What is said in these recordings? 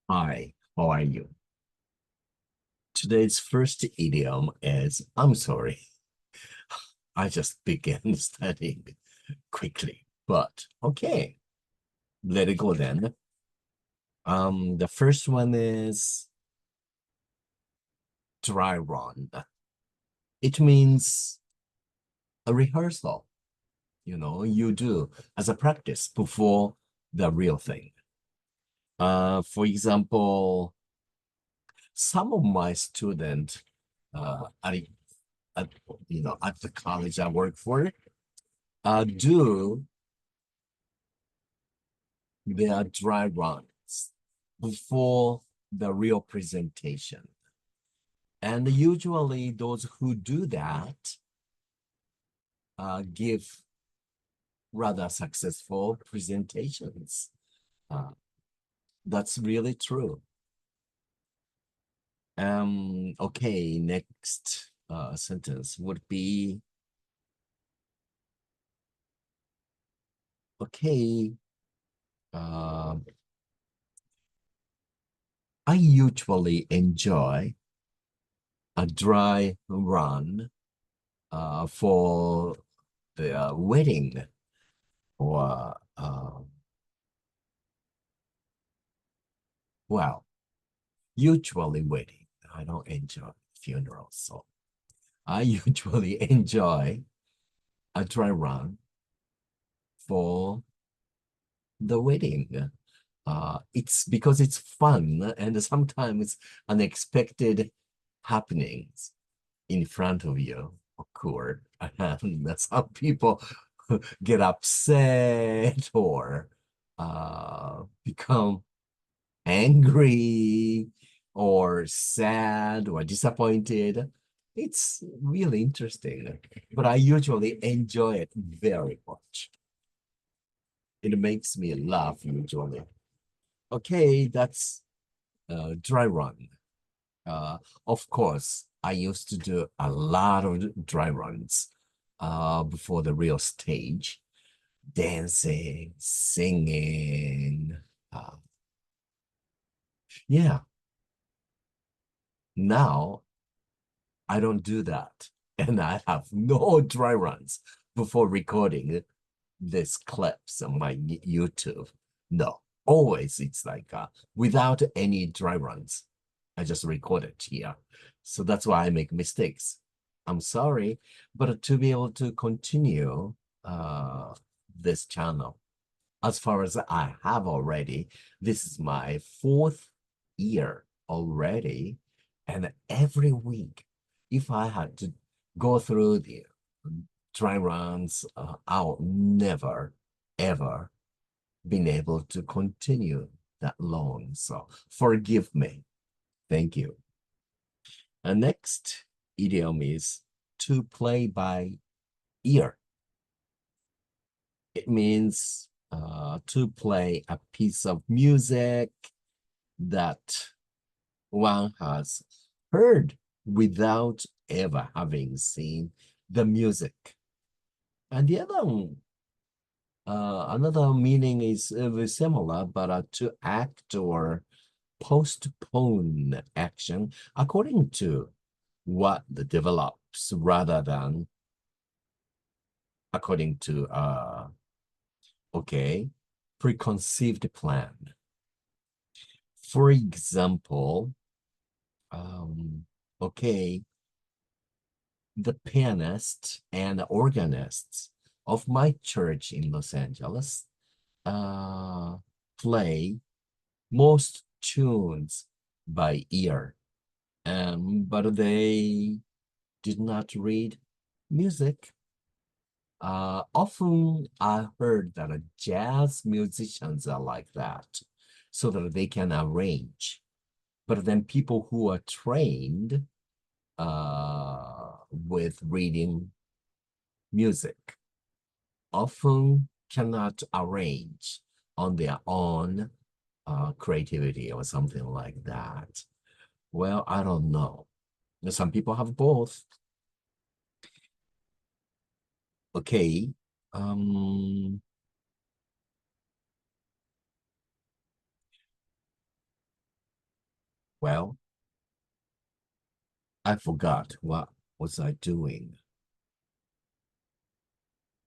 Hi, how are you? Today's first idiom is I'm sorry. I just began studying quickly, but okay, let it go then. The first one is dry run. It means a rehearsal, you do as a practice before the real thing. For example, some of my students at at the college I work for do their dry runs before the real presentation. And usually those who do that give rather successful presentations. Uh, that's really true. Okay, next sentence would be, okay, uh, I usually enjoy a dry run for the wedding or well, usually wedding. I don't enjoy funerals, so I usually enjoy a dry run for the wedding. It's because it's fun and sometimes unexpected happenings in front of you occur. And some people get upset or become angry or sad or disappointed. It's really interesting, but I usually enjoy it very much. It makes me laugh usually. Okay, that's dry run. Of course, I used to do a lot of dry runs before the real stage, dancing, singing. Uh, yeah, now I don't do that. And I have no dry runs before recording these clips on my YouTube. No, always it's like without any dry runs. I just record it here. So that's why I make mistakes. I'm sorry, but to be able to continue uh, this channel, as far as I have already, this is my fourth year already. And every week, if I had to go through the dry runs, I'll never, ever been able to continue that long. So forgive me. Thank you. And next idiom is to play by ear. It means to play a piece of music that one has heard without ever having seen the music. And the other one, another meaning is very similar, but to act or postpone action according to what develops rather than according to okay, preconceived plan. For example, um, okay, the pianists and organists of my church in Los Angeles uh, play most tunes by ear, but they did not read music. Often I heard that jazz musicians are like that, so that they can arrange. But then people who are trained with reading music often cannot arrange on their own creativity or something like that. Well, I don't know. Some people have both. Okay. Um, Well, I forgot what was I doing.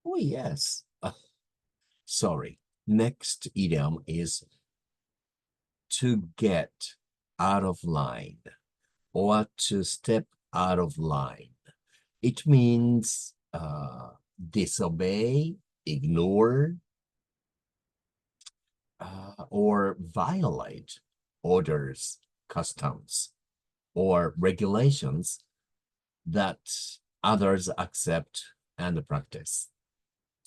Oh, yes. Sorry. Next idiom is to get out of line or to step out of line. It means disobey, ignore, or violate orders, customs, or regulations that others accept and practice.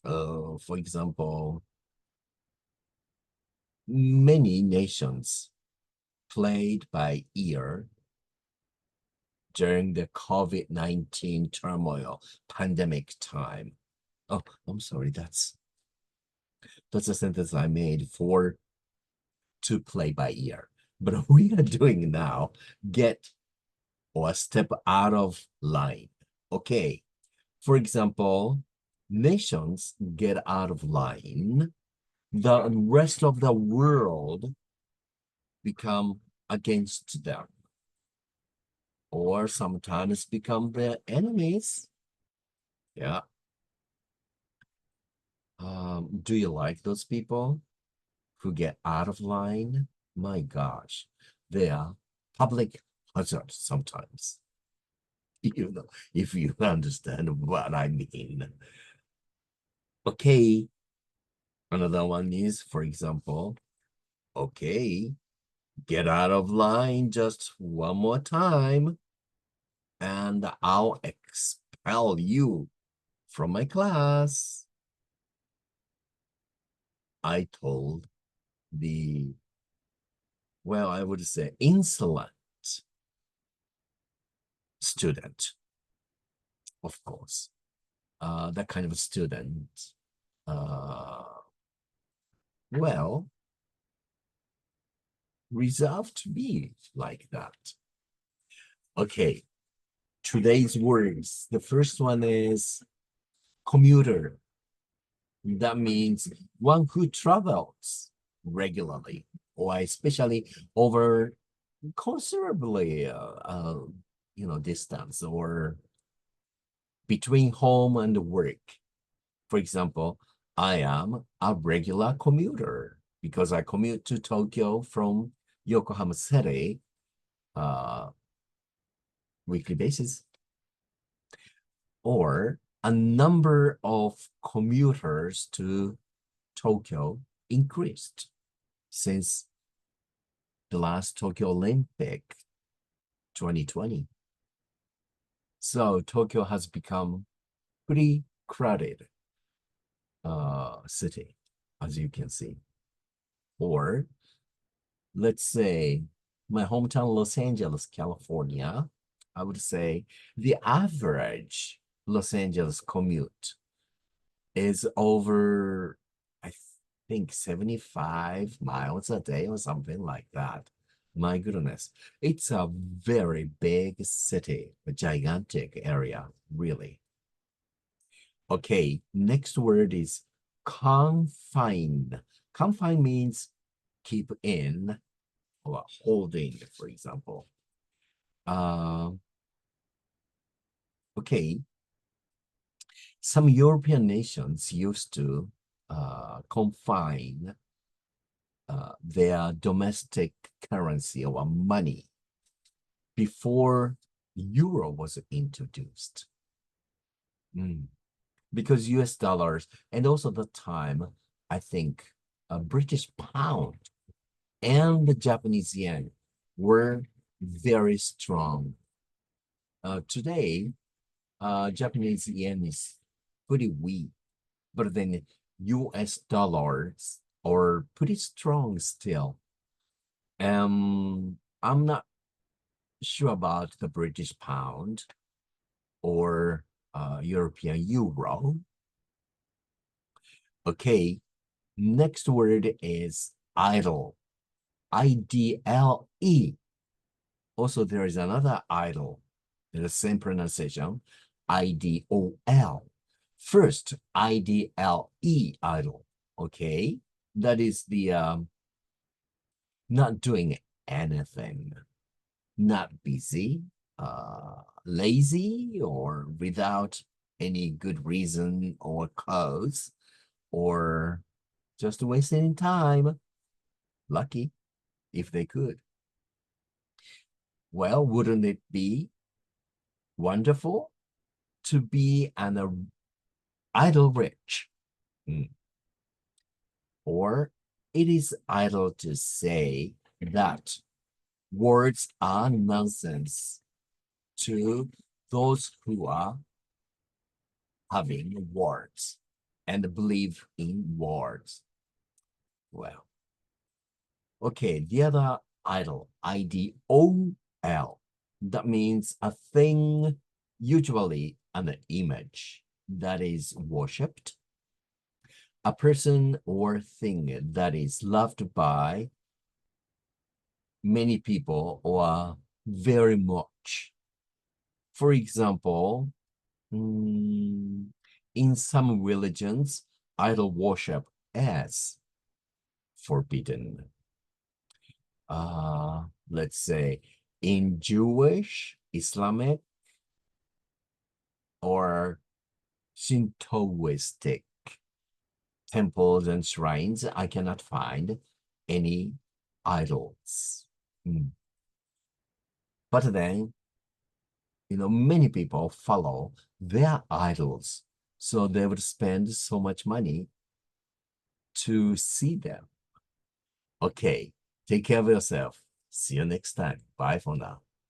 For example, many nations played by ear during the COVID-19 turmoil pandemic time. Oh, I'm sorry, that's a sentence I made for to play by ear. But we are doing now, get or step out of line. Okay. For example, nations get out of line. The rest of the world become against them. Or sometimes become their enemies. Yeah. Do you like those people who get out of line? My gosh, they are public hazards sometimes. You know, if you understand what I mean. Okay. Another one is, for example, okay, get out of line just one more time, and I'll expel you from my class. I told the, well, I would say insolent student, of course. That kind of student, well, resolved to be like that. Okay, today's words. The first one is commuter. That means one who travels regularly or especially over considerably, distance or between home and work. For example, I am a regular commuter because I commute to Tokyo from Yokohama City weekly basis. Or a number of commuters to Tokyo increased since the last Tokyo Olympic 2020. So Tokyo has become pretty crowded city, as you can see. Or let's say my hometown, Los Angeles, California, I would say the average Los Angeles commute is over, I think, 75 miles a day or something like that. My goodness, it's a very big city, a gigantic area, really. Okay, next word is confine. Confine means keep in or holding, for example. Okay, some European nations used to confine their domestic currency or money before euro was introduced. Because US dollars and also the time, I think a British pound and the Japanese yen were very strong. Today, Japanese yen is pretty weak, but then US dollars are pretty strong still. I'm not sure about the British pound or European euro. Okay, next word is idle. I-D-L-E. Also, there is another idle in the same pronunciation, I-D-O-L. First, I-D-L-E, idle. Okay, that is the not doing anything. not busy, lazy, or without any good reason or cause, or just wasting time. Lucky if they could. Well, wouldn't it be wonderful to be an idle rich? Or it is idle to say that words are nonsense to those who are having words and believe in words. Well, okay, the other idol, IDOL, that means a thing, usually an image that is worshipped, a person or thing that is loved by many people or very much. For example, in some religions, idol worship is forbidden. Let's say in Jewish, Islamic, or Shintoistic temples and shrines, I cannot find any idols. But then, many people follow their idols, so they would spend so much money to see them. Okay, take care of yourself. See you next time. Bye for now.